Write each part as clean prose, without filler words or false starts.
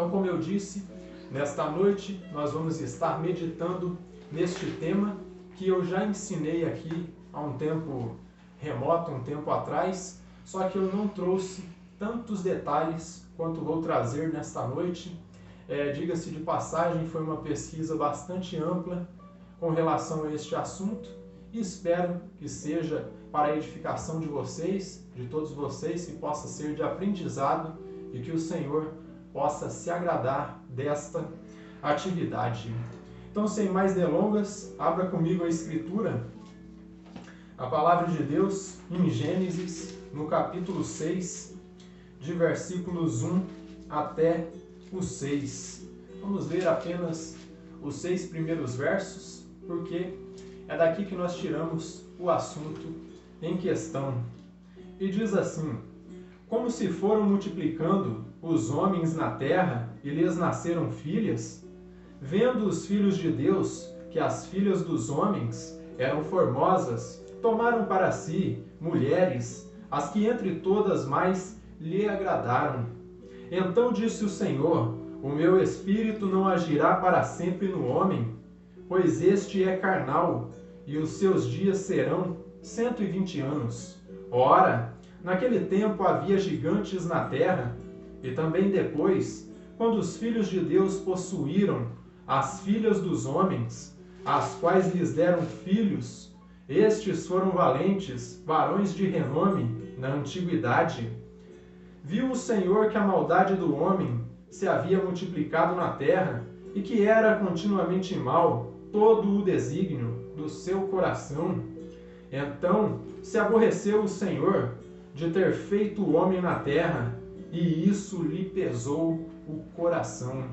Então, como eu disse, nesta noite nós vamos estar meditando neste tema que eu já ensinei aqui há um tempo remoto, um tempo atrás, só que eu não trouxe tantos detalhes quanto vou trazer nesta noite. Diga-se de passagem, foi uma pesquisa bastante ampla com relação a este assunto e espero que seja para a edificação de vocês, de todos vocês, que possa ser de aprendizado e que o Senhor possa se agradar desta atividade. Então, sem mais delongas, abra comigo a Escritura, a Palavra de Deus, em Gênesis, no capítulo 6, de versículos 1 até o 6. Vamos ler apenas os 6 primeiros versos, porque é daqui que nós tiramos o assunto em questão. E diz assim: como se foram multiplicando os homens na terra e lhes nasceram filhas, vendo os filhos de Deus que as filhas dos homens eram formosas, tomaram para si mulheres, as que entre todas mais lhe agradaram. Então disse o Senhor: o meu espírito não agirá para sempre no homem, pois este é carnal, e os seus dias serão 120 anos. Ora, naquele tempo havia gigantes na terra, e também depois, quando os filhos de Deus possuíram as filhas dos homens, as quais lhes deram filhos, estes foram valentes, varões de renome na antiguidade. Viu o Senhor que a maldade do homem se havia multiplicado na terra, e que era continuamente mal todo o desígnio do seu coração. Então se aborreceu o Senhor de ter feito o homem na terra, e isso lhe pesou o coração.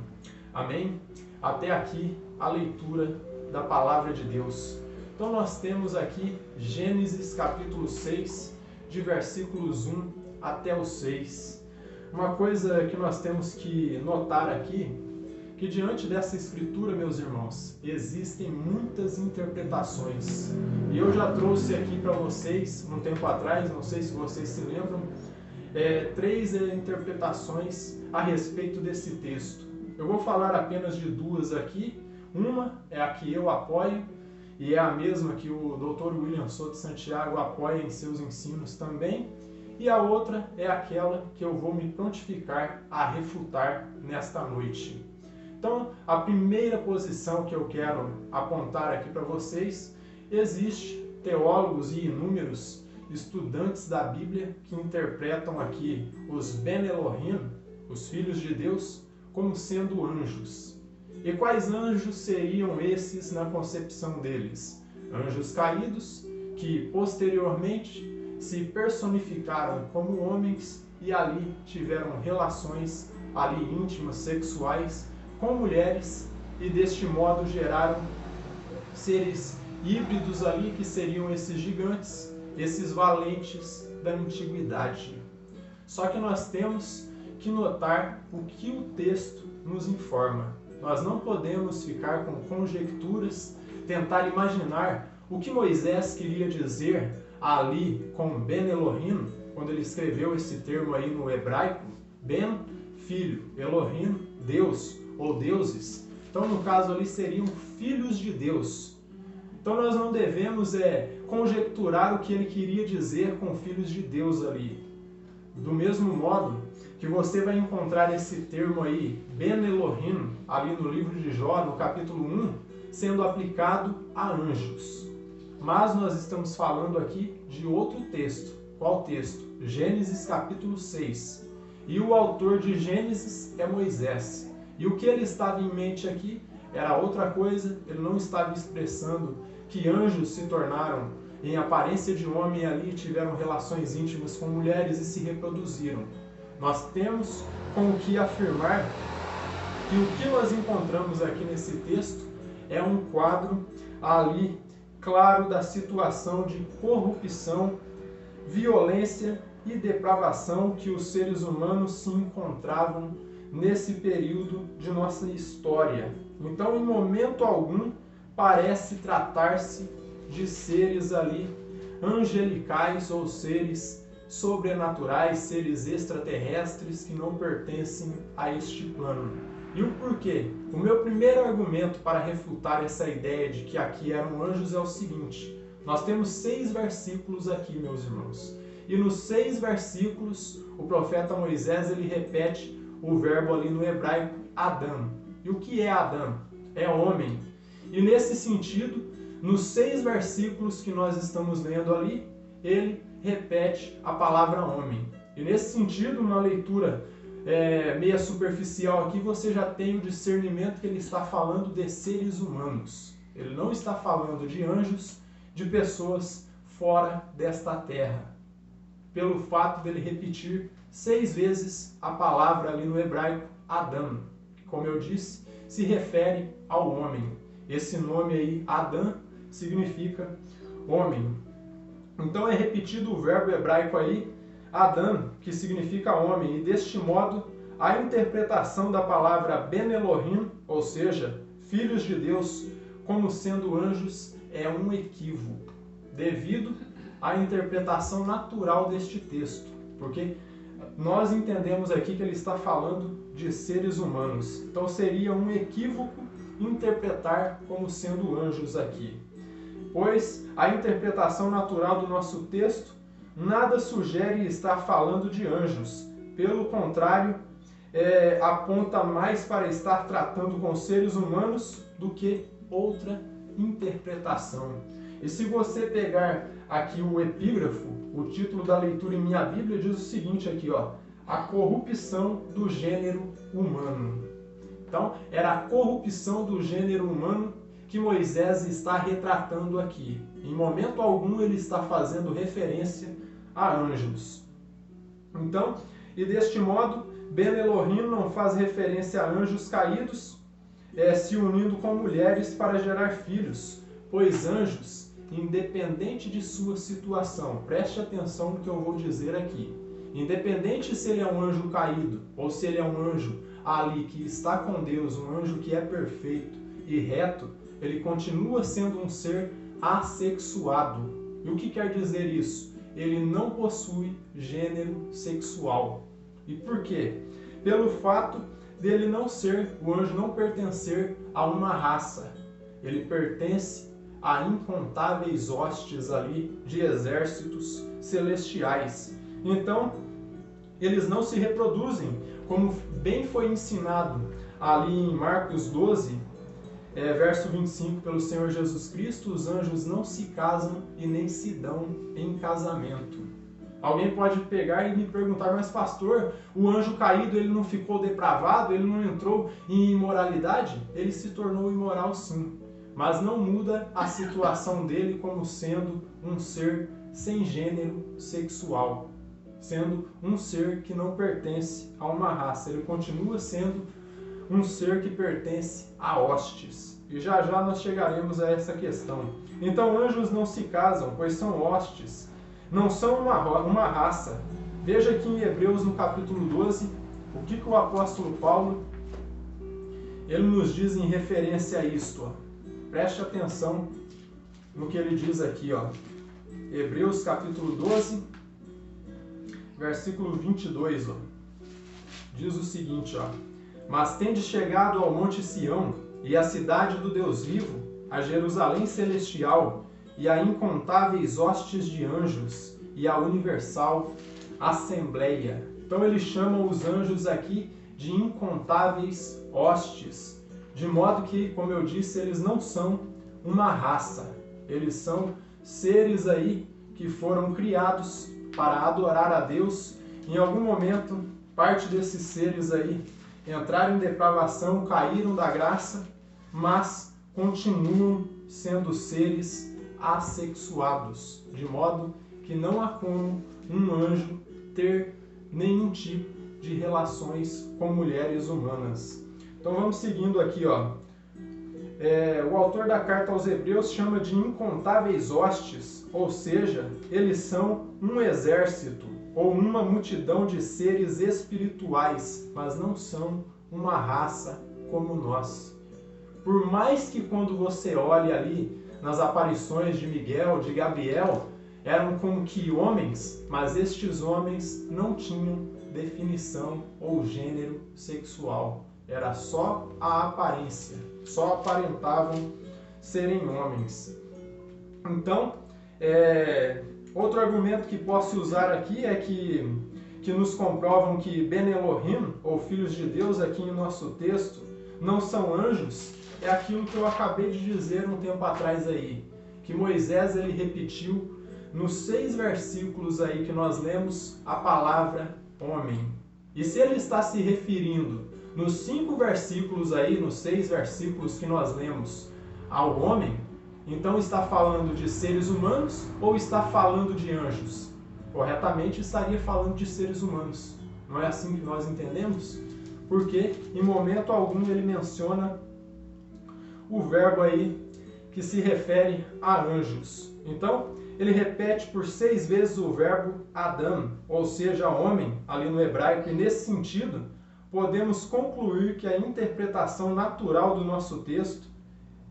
Amém? Até aqui a leitura da Palavra de Deus. Então nós temos aqui Gênesis capítulo 6, de versículos 1 até o 6. Uma coisa que nós temos que notar aqui, que diante dessa escritura, meus irmãos, existem muitas interpretações. E eu já trouxe aqui para vocês, um tempo atrás, não sei se vocês se lembram, 3 interpretações a respeito desse texto. Eu vou falar apenas de 2 aqui. Uma é a que eu apoio, e é a mesma que o Dr. William Souto Santiago apoia em seus ensinos também. E a outra é aquela que eu vou me prontificar a refutar nesta noite. Então, a primeira posição que eu quero apontar aqui para vocês, existe teólogos e inúmeros estudantes da Bíblia que interpretam aqui os Ben Elohim, os filhos de Deus, como sendo anjos. E quais anjos seriam esses na concepção deles? Anjos caídos, que posteriormente se personificaram como homens e ali tiveram relações ali íntimas, sexuais, com mulheres, e deste modo geraram seres híbridos ali, que seriam esses gigantes, esses valentes da antiguidade. Só que nós temos que notar o que o texto nos informa. Nós não podemos ficar com conjecturas, tentar imaginar o que Moisés queria dizer ali com Ben Elohim, quando ele escreveu esse termo aí no hebraico, Ben, filho, Elohim, Deus ou deuses. Então, no caso ali, seriam filhos de Deus. Então, nós não devemos conjecturar o que ele queria dizer com filhos de Deus ali. Do mesmo modo que você vai encontrar esse termo aí, Ben Elohim, ali no livro de Jó, no capítulo 1, sendo aplicado a anjos. Mas nós estamos falando aqui de outro texto. Qual texto? Gênesis capítulo 6. E o autor de Gênesis é Moisés. E o que ele estava em mente aqui era outra coisa. Ele não estava expressando que anjos se tornaram em aparência de homem ali, tiveram relações íntimas com mulheres e se reproduziram. Nós temos com o que afirmar que o que nós encontramos aqui nesse texto é um quadro ali claro da situação de corrupção, violência e depravação que os seres humanos se encontravam nesse período de nossa história. Então, em momento algum, parece tratar-se de seres ali angelicais ou seres sobrenaturais, seres extraterrestres que não pertencem a este plano. E o porquê? O meu primeiro argumento para refutar essa ideia de que aqui eram anjos é o seguinte: nós temos 6 versículos aqui, meus irmãos. E nos 6 versículos, o profeta Moisés ele repete o verbo ali no hebraico Adam. E o que é Adam? É homem. E nesse sentido, nos 6 versículos que nós estamos lendo ali, ele repete a palavra homem. E nesse sentido, uma leitura meia superficial aqui, você já tem o discernimento que ele está falando de seres humanos. Ele não está falando de anjos, de pessoas fora desta terra. Pelo fato dele repetir 6 vezes a palavra ali no hebraico Adam, que, como eu disse, se refere ao homem. Esse nome aí, Adam, significa homem. Então é repetido o verbo hebraico aí, Adam, que significa homem, e deste modo a interpretação da palavra Ben Elohim, ou seja, filhos de Deus, como sendo anjos, é um equívoco, devido à interpretação natural deste texto, porque nós entendemos aqui que ele está falando de seres humanos. Então seria um equívoco interpretar como sendo anjos aqui, pois a interpretação natural do nosso texto nada sugere estar falando de anjos. Pelo contrário, aponta mais para estar tratando com seres humanos do que outra interpretação. E se você pegar aqui o epígrafo, o título da leitura em minha Bíblia diz o seguinte aqui, ó: a corrupção do gênero humano. Então, era a corrupção do gênero humano que Moisés está retratando aqui. Em momento algum ele está fazendo referência a anjos. Então, e deste modo, Ben Elohim não faz referência a anjos caídos, se unindo com mulheres para gerar filhos, pois anjos, independente de sua situação, preste atenção no que eu vou dizer aqui, independente se ele é um anjo caído ou se ele é um anjo ali que está com Deus, um anjo que é perfeito e reto, ele continua sendo um ser assexuado. E o que quer dizer isso? Ele não possui gênero sexual. E por quê? Pelo fato dele não ser, o anjo não pertencer a uma raça. Ele pertence a incontáveis hostes ali de exércitos celestiais. Então, eles não se reproduzem, como bem foi ensinado ali em Marcos 12, verso 25, pelo Senhor Jesus Cristo: os anjos não se casam e nem se dão em casamento. Alguém pode pegar e me perguntar: mas pastor, o anjo caído ele não ficou depravado? Ele não entrou em imoralidade? Ele se tornou imoral sim, mas não muda a situação dele como sendo um ser sem gênero sexual, sendo um ser que não pertence a uma raça. Ele continua sendo um ser que pertence a hostes. E já já nós chegaremos a essa questão. Então, anjos não se casam, pois são hostes. Não são uma raça. Veja aqui em Hebreus, no capítulo 12, o que o apóstolo Paulo ele nos diz em referência a isto. Ó. Preste atenção no que ele diz aqui. Ó. Hebreus, capítulo 12, versículo 22. Ó. Diz o seguinte, ó: mas tendes chegado ao monte Sião, e à cidade do Deus vivo, a Jerusalém celestial, e a incontáveis hostes de anjos, e a universal assembleia. Então ele chama os anjos aqui de incontáveis hostes, de modo que, como eu disse, eles não são uma raça. Eles são seres aí que foram criados para adorar a Deus. Em algum momento, parte desses seres aí entraram em depravação, caíram da graça, mas continuam sendo seres assexuados, de modo que não há como um anjo ter nenhum tipo de relações com mulheres humanas. Então vamos seguindo aqui, ó. O autor da carta aos Hebreus chama de incontáveis hostes, ou seja, eles são um exército ou uma multidão de seres espirituais, mas não são uma raça como nós. Por mais que quando você olhe ali nas aparições de Miguel, de Gabriel, eram como que homens, mas estes homens não tinham definição ou gênero sexual. Era só a aparência, só aparentavam serem homens. Então, outro argumento que posso usar aqui é que nos comprovam que Ben Elohim, ou filhos de Deus, aqui em nosso texto, não são anjos, é aquilo que eu acabei de dizer um tempo atrás aí, que Moisés ele repetiu nos 6 versículos aí que nós lemos a palavra homem. E se ele está se referindo nos 5 versículos aí, nos 6 versículos que nós lemos ao homem, então está falando de seres humanos ou está falando de anjos? Corretamente estaria falando de seres humanos. Não é assim que nós entendemos? Porque em momento algum ele menciona o verbo aí que se refere a anjos. Então, ele repete por 6 vezes o verbo Adam, ou seja, homem, ali no hebraico, e nesse sentido, podemos concluir que a interpretação natural do nosso texto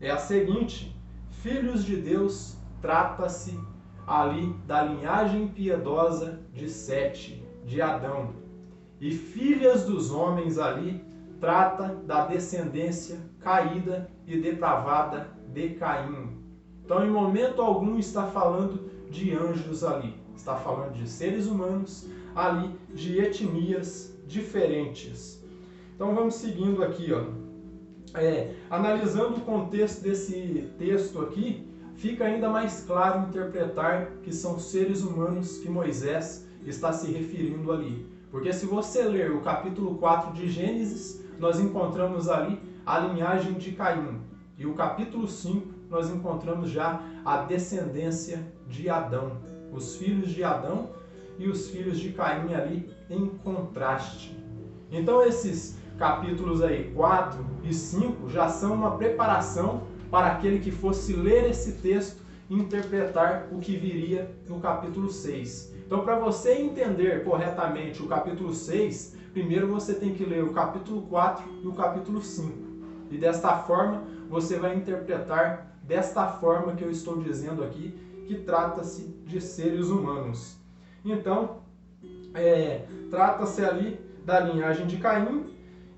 é a seguinte: filhos de Deus trata-se ali da linhagem piedosa de Sete, de Adão. E filhas dos homens ali trata da descendência caída e depravada de Caim. Então, em momento algum está falando de anjos ali. Está falando de seres humanos ali, de etnias diferentes. Então, vamos seguindo aqui, ó. Analisando o contexto desse texto aqui, fica ainda mais claro interpretar que são seres humanos que Moisés está se referindo ali. Porque se você ler o capítulo 4 de Gênesis, nós encontramos ali a linhagem de Caim. E o capítulo 5, nós encontramos já a descendência de Adão. Os filhos de Adão e os filhos de Caim ali em contraste. Então esses capítulos aí 4 e 5 já são uma preparação para aquele que fosse ler esse texto e interpretar o que viria no capítulo 6. Então, para você entender corretamente o capítulo 6, primeiro você tem que ler o capítulo 4 e o capítulo 5. E desta forma, você vai interpretar desta forma que eu estou dizendo aqui, que trata-se de seres humanos. Então, trata-se ali da linhagem de Caim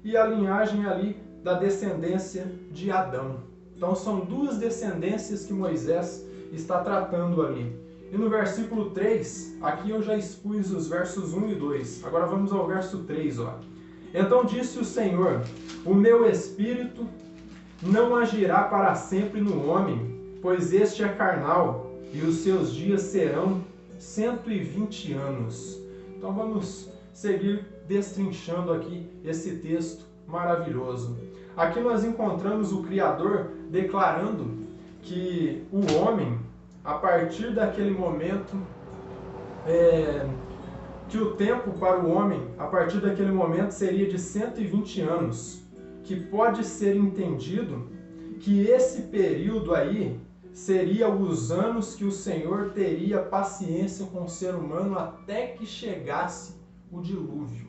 e a linhagem ali da descendência de Adão. Então, são 2 descendências que Moisés está tratando ali. E no versículo 3, aqui eu já expus os versos 1 e 2. Agora vamos ao verso 3. Ó. Então disse o Senhor: o meu espírito não agirá para sempre no homem, pois este é carnal, e os seus dias serão 120 anos. Então vamos seguir destrinchando aqui esse texto maravilhoso. Aqui nós encontramos o Criador declarando que o homem, a partir daquele momento, que o tempo para o homem, a partir daquele momento, seria de 120 anos, que pode ser entendido que esse período aí seria os anos que o Senhor teria paciência com o ser humano até que chegasse o dilúvio.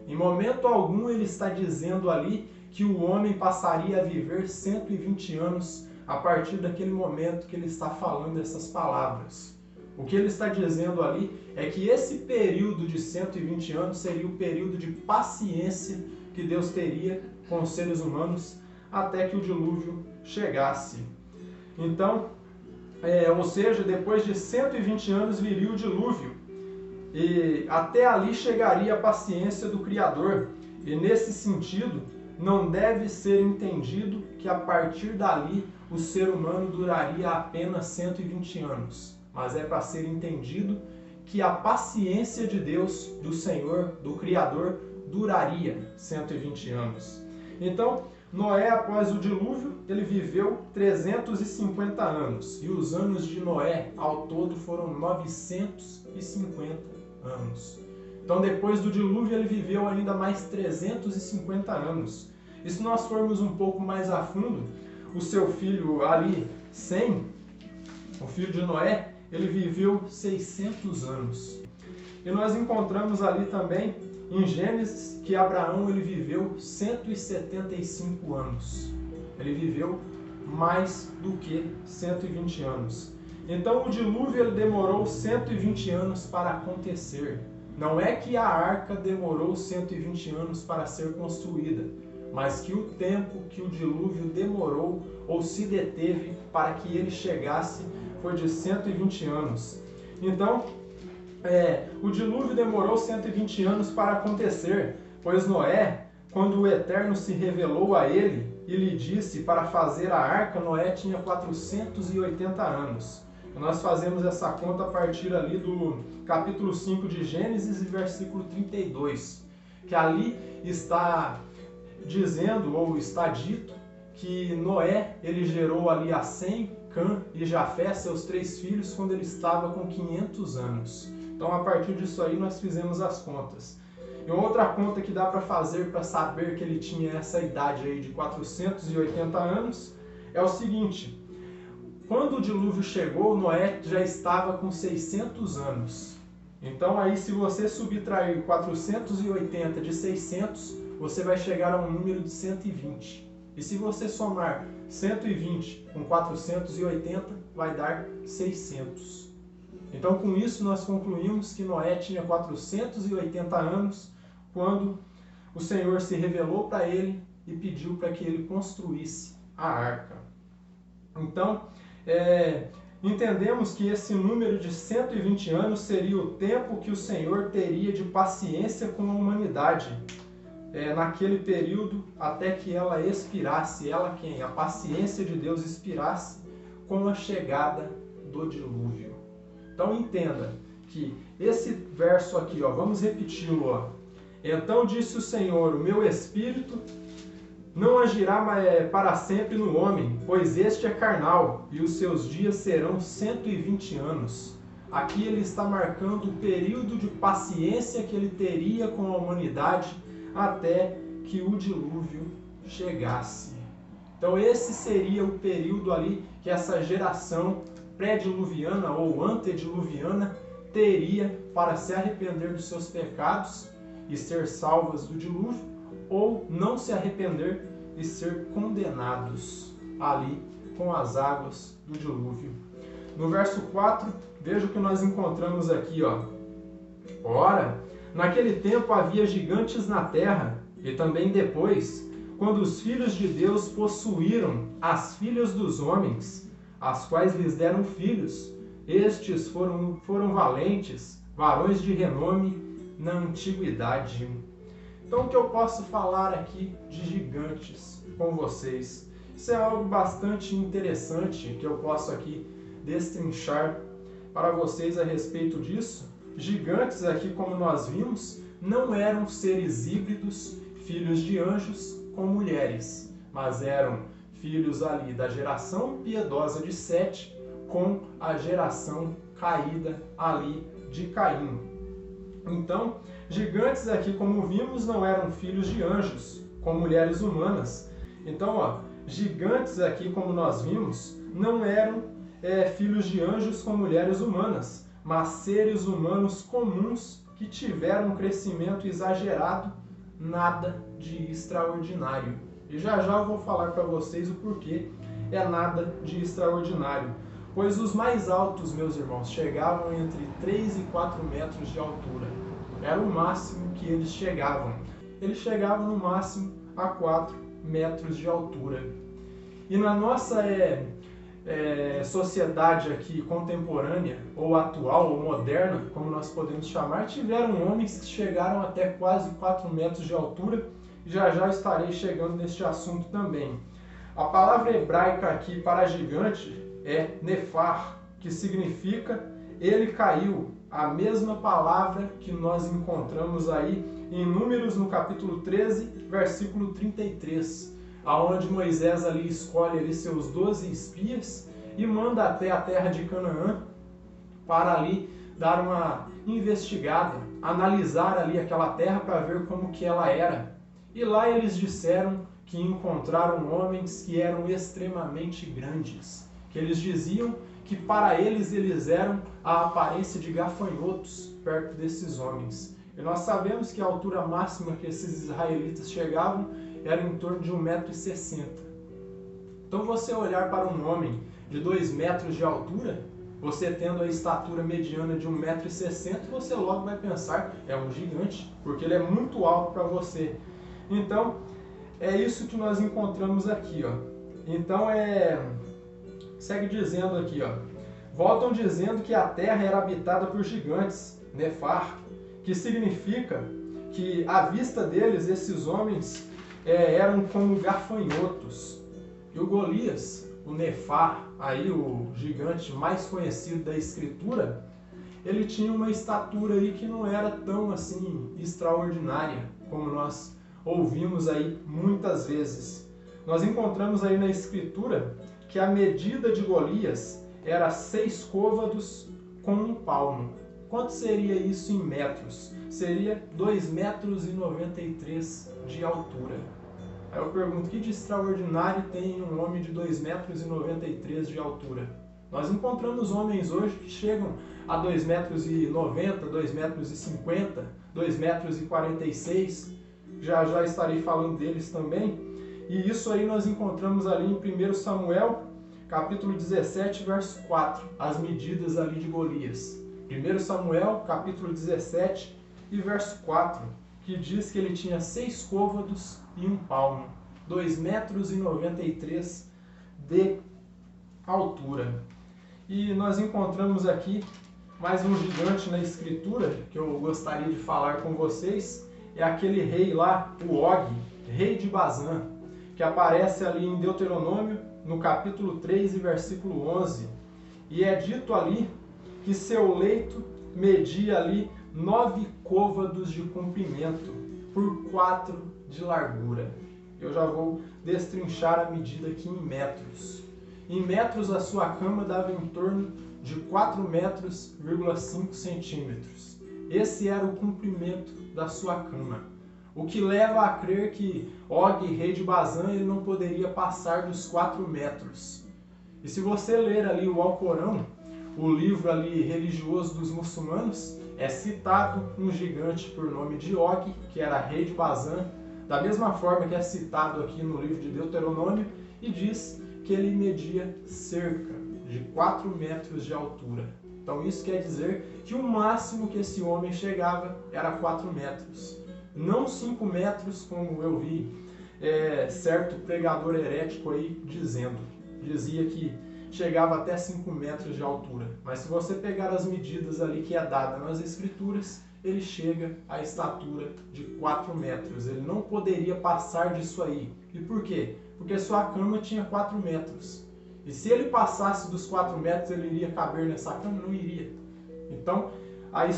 Em momento algum ele está dizendo ali que o homem passaria a viver 120 anos a partir daquele momento que ele está falando essas palavras. O que ele está dizendo ali é que esse período de 120 anos seria o período de paciência que Deus teria com os seres humanos até que o dilúvio chegasse. Então, ou seja, depois de 120 anos viria o dilúvio. E até ali chegaria a paciência do Criador. E nesse sentido, não deve ser entendido que a partir dali o ser humano duraria apenas 120 anos. Mas é para ser entendido que a paciência de Deus, do Senhor, do Criador, duraria 120 anos. Então, Noé, após o dilúvio, ele viveu 350 anos. E os anos de Noé, ao todo, foram 950 anos. Então, depois do dilúvio, ele viveu ainda mais 350 anos. E se nós formos um pouco mais a fundo, o seu filho ali, Sem, o filho de Noé, ele viveu 600 anos. E nós encontramos ali também, em Gênesis, que Abraão ele viveu 175 anos. Ele viveu mais do que 120 anos. Então o dilúvio ele demorou 120 anos para acontecer. Não é que a arca demorou 120 anos para ser construída, mas que o tempo que o dilúvio demorou ou se deteve para que ele chegasse foi de 120 anos. Então, o dilúvio demorou 120 anos para acontecer, pois Noé, quando o Eterno se revelou a ele e lhe disse para fazer a arca, Noé tinha 480 anos. Nós fazemos essa conta a partir ali do capítulo 5 de Gênesis e versículo 32, que ali está dizendo, ou está dito, que Noé, ele gerou ali a Sem, Cã e Jafé, seus 3 filhos, quando ele estava com 500 anos. Então, a partir disso aí, nós fizemos as contas. E outra conta que dá para fazer para saber que ele tinha essa idade aí de 480 anos é o seguinte: quando o dilúvio chegou, Noé já estava com 600 anos. Então aí, se você subtrair 480 de 600, você vai chegar a um número de 120. E se você somar 120 com 480, vai dar 600. Então, com isso, nós concluímos que Noé tinha 480 anos quando o Senhor se revelou para ele e pediu para que ele construísse a arca. Então, entendemos que esse número de 120 anos seria o tempo que o Senhor teria de paciência com a humanidade, naquele período, até que ela expirasse, a paciência de Deus expirasse com a chegada do dilúvio. Então entenda que esse verso aqui, vamos repeti-lo. Então disse o Senhor, o meu espírito não agirá para sempre no homem, pois este é carnal, e os seus dias serão 120 anos. Aqui ele está marcando o período de paciência que ele teria com a humanidade até que o dilúvio chegasse. Então esse seria o período ali que essa geração pré-diluviana ou antediluviana teria para se arrepender dos seus pecados e ser salvas do dilúvio, ou não se arrepender e ser condenados ali com as águas do dilúvio. No verso 4, veja o que nós encontramos aqui. Ora, naquele tempo havia gigantes na terra, e também depois, quando os filhos de Deus possuíram as filhas dos homens, as quais lhes deram filhos, estes foram valentes, varões de renome na antiguidade. Então, o que eu posso falar aqui de gigantes com vocês? Isso é algo bastante interessante que eu posso aqui destrinchar para vocês a respeito disso. Gigantes aqui, como nós vimos, não eram seres híbridos, filhos de anjos com mulheres, mas eram filhos ali da geração piedosa de Sete com a geração caída ali de Caim. Então, gigantes aqui, como vimos, não eram filhos de anjos com mulheres humanas. Então, gigantes aqui, como nós vimos, não eram filhos de anjos com mulheres humanas, mas seres humanos comuns que tiveram um crescimento exagerado, nada de extraordinário. E já já eu vou falar para vocês o porquê é nada de extraordinário. Pois os mais altos, meus irmãos, chegavam entre 3 e 4 metros de altura. Era o máximo que eles chegavam. Eles chegavam no máximo a 4 metros de altura. E na nossa sociedade aqui contemporânea, ou atual, ou moderna, como nós podemos chamar, tiveram homens que chegaram até quase 4 metros de altura. Já já estarei chegando neste assunto também. A palavra hebraica aqui para gigante é nefar, que significa ele caiu. A mesma palavra que nós encontramos aí em Números, no capítulo 13, versículo 33, aonde Moisés ali escolhe ali seus 12 espias e manda até a terra de Canaã para ali dar uma investigada, analisar ali aquela terra para ver como que ela era. E lá eles disseram que encontraram homens que eram extremamente grandes, que eles diziam que para eles eram a aparência de gafanhotos perto desses homens. E nós sabemos que a altura máxima que esses israelitas chegavam era em torno de 1,60 m. Então você olhar para um homem de 2 metros de altura, Você tendo a estatura mediana de 1,60 m, você logo vai pensar, é um gigante, porque ele é muito alto para você. Então, é isso que nós encontramos aqui, ó. Então, segue dizendo aqui, ó. Voltam dizendo que a Terra era habitada por gigantes, Nefar, que significa que à vista deles, esses homens eram como gafanhotos. E o Golias, o Nefar, aí o gigante mais conhecido da Escritura, ele tinha uma estatura aí que não era tão assim extraordinária, como nós ouvimos aí muitas vezes. Nós encontramos aí na Escritura que a medida de Golias era 6 côvados com 1 palmo. Quanto seria isso em metros? Seria 2,93 metros de altura. Aí eu pergunto, que de extraordinário tem um homem de 2,93 metros de altura? Nós encontramos homens hoje que chegam a 2,90 metros, 2,50 metros, 2,46 metros. Já estarei falando deles também. E isso aí nós encontramos ali em 1 Samuel, capítulo 17, verso 4, as medidas ali de Golias. 1 Samuel, capítulo 17 e verso 4, que diz que ele tinha 6 côvados e 1 palmo, 2,93 metros de altura. E nós encontramos aqui mais um gigante na Escritura, que eu gostaria de falar com vocês, é aquele rei lá, o Og, rei de Bazã, que aparece ali em Deuteronômio, no capítulo 3 e versículo 11. E é dito ali que seu leito media ali 9 côvados de comprimento por 4 de largura. Eu já vou destrinchar a medida aqui em metros. Em metros, a sua cama dava em torno de 4,5 metros. Esse era o comprimento da sua cama. O que leva a crer que Og, rei de Bazã, ele não poderia passar dos 4 metros. E se você ler ali o Alcorão, o livro ali religioso dos muçulmanos, é citado um gigante por nome de Og, que era rei de Bazã, da mesma forma que é citado aqui no livro de Deuteronômio, e diz que ele media cerca de 4 metros de altura. Então isso quer dizer que o máximo que esse homem chegava era 4 metros. Não 5 metros, como eu vi certo pregador herético aí dizendo. Dizia que chegava até 5 metros de altura. Mas se você pegar as medidas ali que é dada nas Escrituras, ele chega à estatura de 4 metros. Ele não poderia passar disso aí. E por quê? Porque sua cama tinha 4 metros. E se ele passasse dos 4 metros, ele iria caber nessa cama? Não iria. Então, a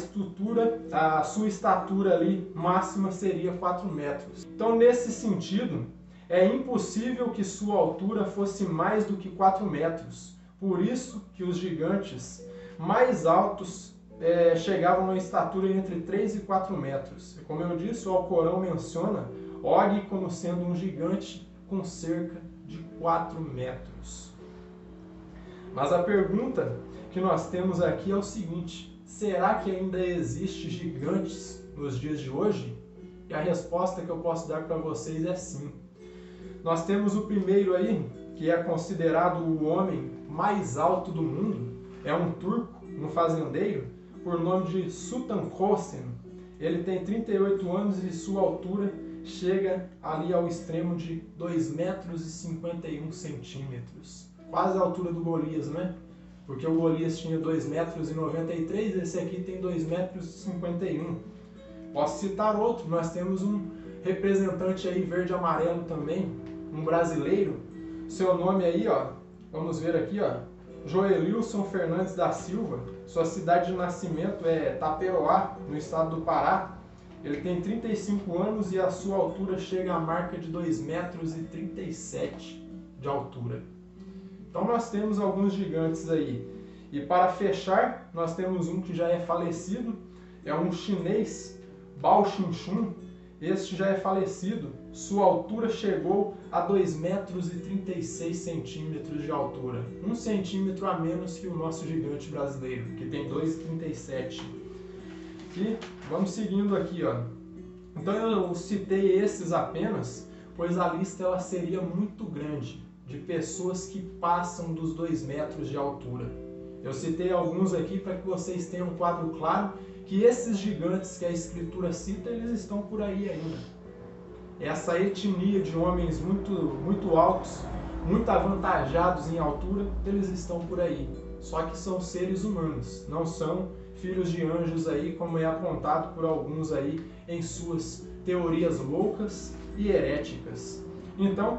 sua estatura ali máxima seria 4 metros. Então, nesse sentido, é impossível que sua altura fosse mais do que 4 metros. Por isso que os gigantes mais altos chegavam a estatura entre 3 e 4 metros. Como eu disse, o Alcorão menciona Og como sendo um gigante com cerca de 4 metros. Mas a pergunta que nós temos aqui é o seguinte: será que ainda existe gigantes nos dias de hoje? E a resposta que eu posso dar para vocês é sim. Nós temos o primeiro aí, que é considerado o homem mais alto do mundo, é um turco, um fazendeiro, por nome de Sultan Kösen. Ele tem 38 anos e sua altura chega ali ao extremo de 2,51 metros. Quase a altura do Golias, né? Porque o Golias tinha 2,93 metros, esse aqui tem 2,51 metros. Posso citar outro, nós temos um representante aí verde e amarelo também, um brasileiro. Seu nome aí, ó, vamos ver aqui, ó, Joelilson Fernandes da Silva. Sua cidade de nascimento é Taperoá, no estado do Pará. Ele tem 35 anos e a sua altura chega à marca de 2,37 metros de altura. Então nós temos alguns gigantes aí. E para fechar, nós temos um que já é falecido, é um chinês, Bao Xinchun. Este já é falecido. Sua altura chegou a 2,36 metros de altura. 1 centímetro a menos que o nosso gigante brasileiro, que tem 2,37. E vamos seguindo aqui, ó. Então eu citei esses apenas, pois a lista ela seria muito grande de pessoas que passam dos 2 metros de altura. Eu citei alguns aqui para que vocês tenham um quadro claro que esses gigantes que a Escritura cita, eles estão por aí ainda. Essa etnia de homens muito altos, muito avantajados em altura, eles estão por aí. Só que são seres humanos, não são filhos de anjos aí, como é apontado por alguns aí em suas teorias loucas e heréticas. Então,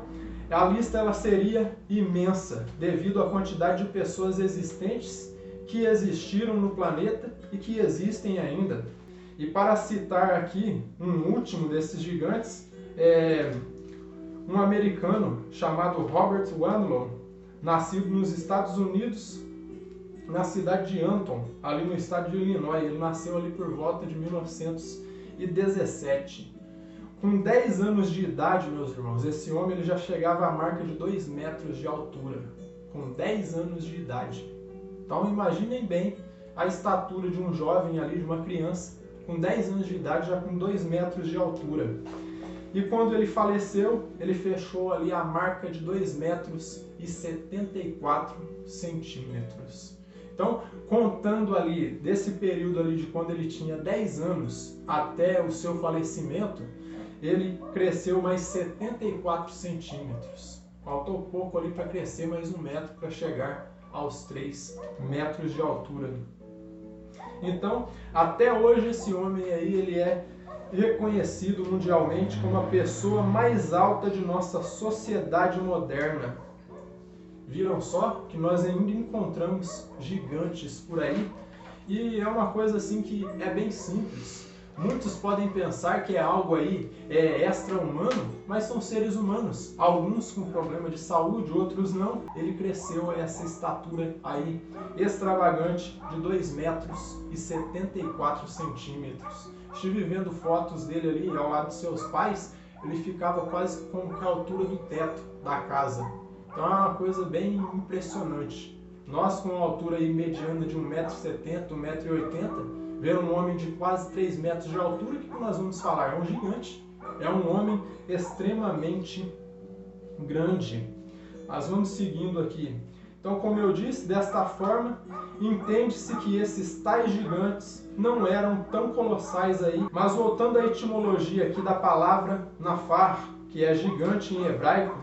a lista ela seria imensa, devido à quantidade de pessoas existentes que existiram no planeta e que existem ainda. E para citar aqui um último desses gigantes, um americano chamado Robert Wadlow, nascido nos Estados Unidos, na cidade de Anton, ali no estado de Illinois. Ele nasceu ali por volta de 1917. Com 10 anos de idade, meus irmãos, esse homem ele já chegava à marca de 2 metros de altura. Com 10 anos de idade. Então imaginem bem a estatura de um jovem ali, de uma criança, com 10 anos de idade, já com 2 metros de altura. E quando ele faleceu, ele fechou ali a marca de 2 metros e 74 centímetros. Então, contando ali desse período ali de quando ele tinha 10 anos até o seu falecimento, ele cresceu mais 74 centímetros. Faltou pouco ali para crescer mais 1 metro para chegar aos 3 metros de altura. Então, até hoje esse homem aí, ele é reconhecido mundialmente como a pessoa mais alta de nossa sociedade moderna. Viram só que nós ainda encontramos gigantes por aí? E é uma coisa assim que é bem simples. Muitos podem pensar que é algo aí extra-humano, mas são seres humanos. Alguns com problema de saúde, outros não. Ele cresceu a essa estatura aí extravagante de 2 metros e 74 centímetros. Estive vendo fotos dele ali ao lado de seus pais, ele ficava quase com a altura do teto da casa. Então é uma coisa bem impressionante. Nós com uma altura aí mediana de 1,70 m, 1,80 m, ver um homem de quase 3 metros de altura, o que nós vamos falar? É um gigante. É um homem extremamente grande. Mas vamos seguindo aqui. Então, como eu disse, desta forma, entende-se que esses tais gigantes não eram tão colossais aí. Mas voltando à etimologia aqui da palavra Nafar, que é gigante em hebraico,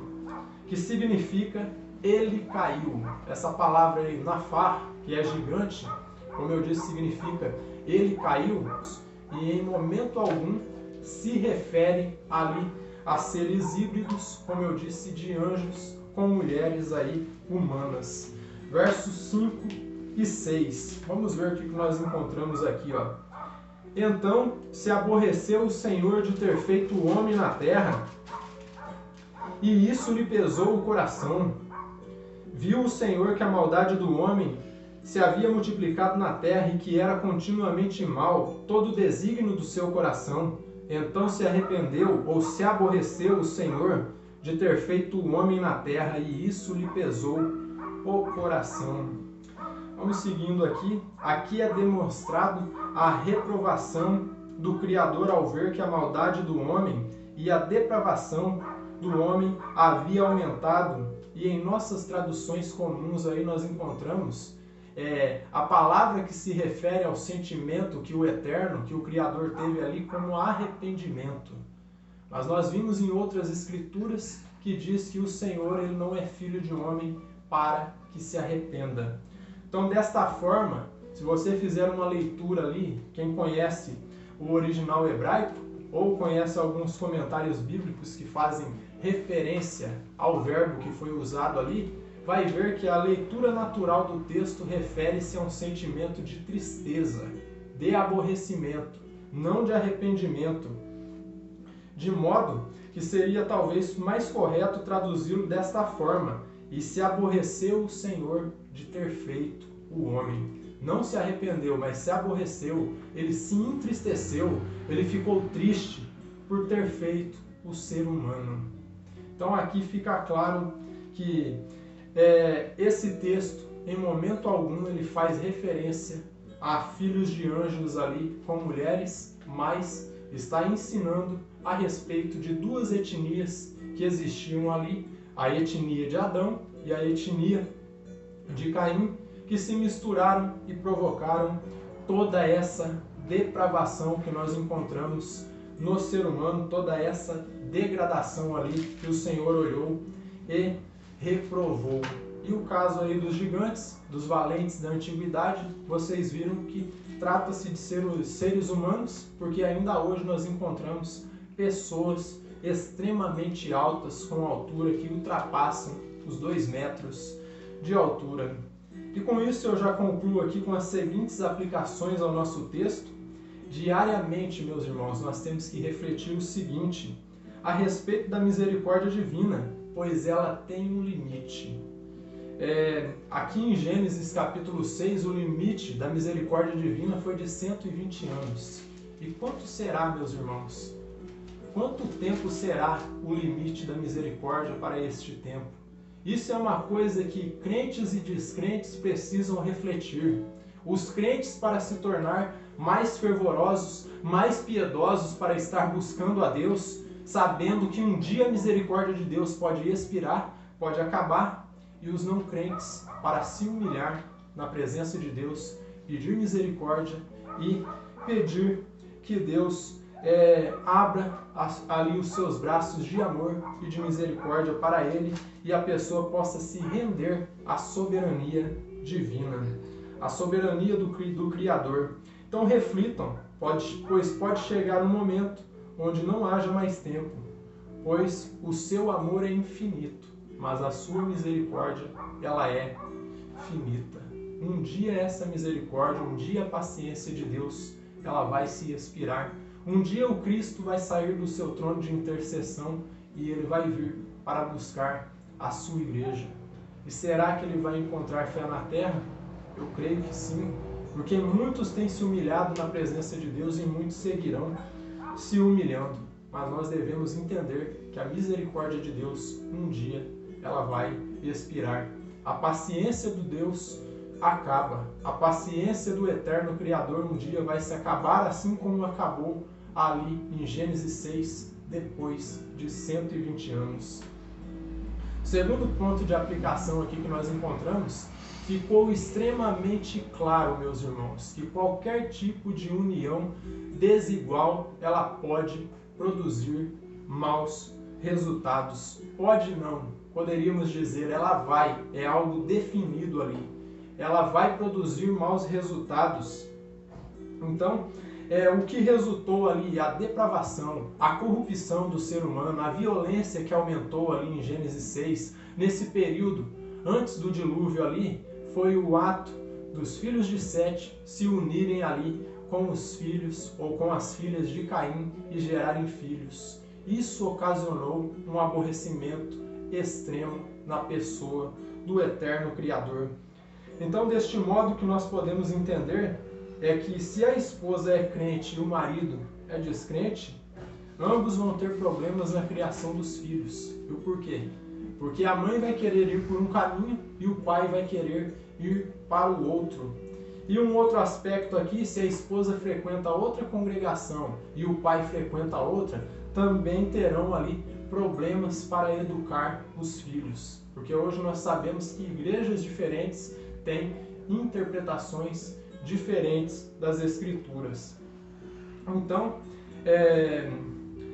que significa ele caiu. Essa palavra aí, Nafar, que é gigante, como eu disse, significa ele caiu, e em momento algum se refere ali a seres híbridos, como eu disse, de anjos com mulheres aí humanas. Versos 5 e 6. Vamos ver o que nós encontramos aqui, ó. Então se aborreceu o Senhor de ter feito o homem na terra, e isso lhe pesou o coração. Viu o Senhor que a maldade do homem se havia multiplicado na terra e que era continuamente mal todo o desígnio do seu coração. Então se arrependeu ou se aborreceu o Senhor de ter feito o homem na terra, e isso lhe pesou o coração. Vamos seguindo aqui. Aqui é demonstrado a reprovação do Criador ao ver que a maldade do homem e a depravação do homem havia aumentado. E em nossas traduções comuns aí nós encontramos a palavra que se refere ao sentimento que o Eterno, que o Criador teve ali como arrependimento. Mas nós vimos em outras escrituras que diz que o Senhor ele não é filho de homem para que se arrependa. Então, desta forma, se você fizer uma leitura ali, quem conhece o original hebraico ou conhece alguns comentários bíblicos que fazem referência ao verbo que foi usado ali, vai ver que a leitura natural do texto refere-se a um sentimento de tristeza, de aborrecimento, não de arrependimento. De modo que seria talvez mais correto traduzi-lo desta forma: e se aborreceu o Senhor de ter feito o homem. Não se arrependeu, mas se aborreceu, ele se entristeceu, ele ficou triste por ter feito o ser humano. Então aqui fica claro que esse texto, em momento algum, ele faz referência a filhos de anjos ali com mulheres, mas está ensinando a respeito de duas etnias que existiam ali, a etnia de Adão e a etnia de Caim, que se misturaram e provocaram toda essa depravação que nós encontramos no ser humano, toda essa degradação ali que o Senhor olhou e reprovou. E o caso aí dos gigantes, dos valentes da antiguidade, vocês viram que trata-se de seres humanos, porque ainda hoje nós encontramos pessoas extremamente altas, com altura que ultrapassam os 2 metros de altura. E com isso eu já concluo aqui com as seguintes aplicações ao nosso texto. Diariamente, meus irmãos, nós temos que refletir o seguinte a respeito da misericórdia divina, pois ela tem um limite. Aqui em Gênesis capítulo 6, o limite da misericórdia divina foi de 120 anos. E quanto será, meus irmãos? Quanto tempo será o limite da misericórdia para este tempo? Isso é uma coisa que crentes e descrentes precisam refletir. Os crentes, para se tornar mais fervorosos, mais piedosos, para estar buscando a Deus, sabendo que um dia a misericórdia de Deus pode expirar, pode acabar, e os não crentes, para se humilhar na presença de Deus, pedir misericórdia e pedir que Deus abra ali os seus braços de amor e de misericórdia para ele e a pessoa possa se render à soberania divina, à soberania do Criador. Então reflitam, pois pode chegar um momento onde não haja mais tempo, pois o seu amor é infinito, mas a sua misericórdia, ela é finita. Um dia essa misericórdia, um dia a paciência de Deus, ela vai se expirar. Um dia o Cristo vai sair do seu trono de intercessão e ele vai vir para buscar a sua igreja. E será que ele vai encontrar fé na terra? Eu creio que sim, porque muitos têm se humilhado na presença de Deus e muitos seguirão se humilhando. Mas nós devemos entender que a misericórdia de Deus, um dia, ela vai expirar. A paciência do Deus acaba. A paciência do eterno Criador um dia vai se acabar, assim como acabou ali em Gênesis 6, depois de 120 anos. O segundo ponto de aplicação aqui que nós encontramos, ficou extremamente claro, meus irmãos, que qualquer tipo de união desigual, ela pode produzir maus resultados. Pode não, poderíamos dizer, ela vai, é algo definido ali. Ela vai produzir maus resultados. Então, o que resultou ali, a depravação, a corrupção do ser humano, a violência que aumentou ali em Gênesis 6, nesse período, antes do dilúvio ali, foi o ato dos filhos de Sete se unirem ali com os filhos ou com as filhas de Caim e gerarem filhos. Isso ocasionou um aborrecimento extremo na pessoa do eterno Criador. Então, deste modo que nós podemos entender é que se a esposa é crente e o marido é descrente, ambos vão ter problemas na criação dos filhos. E o porquê? Porque a mãe vai querer ir por um caminho e o pai vai querer ir para o outro. E um outro aspecto aqui, se a esposa frequenta outra congregação e o pai frequenta outra, também terão ali problemas para educar os filhos. Porque hoje nós sabemos que igrejas diferentes têm interpretações diferentes das Escrituras. Então,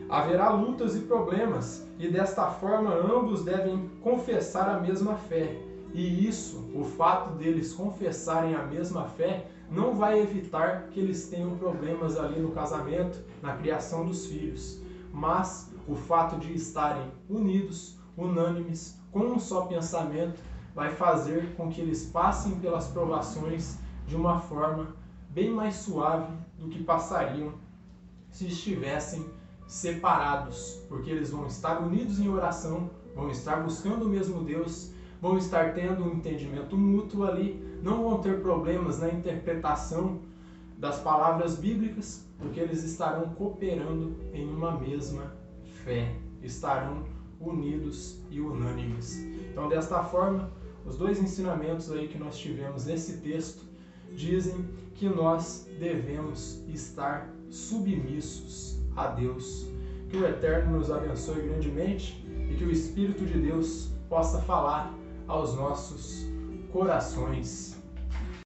haverá lutas e problemas, e desta forma ambos devem confessar a mesma fé. E isso, o fato deles confessarem a mesma fé, não vai evitar que eles tenham problemas ali no casamento, na criação dos filhos. Mas o fato de estarem unidos, unânimes, com um só pensamento, vai fazer com que eles passem pelas provações de uma forma bem mais suave do que passariam se estivessem separados, porque eles vão estar unidos em oração, vão estar buscando o mesmo Deus, vão estar tendo um entendimento mútuo ali, não vão ter problemas na interpretação das palavras bíblicas, porque eles estarão cooperando em uma mesma fé, estarão unidos e unânimes. Então, desta forma, os dois ensinamentos aí que nós tivemos nesse texto dizem que nós devemos estar submissos a Deus. Que o Eterno nos abençoe grandemente e que o Espírito de Deus possa falar aos nossos corações.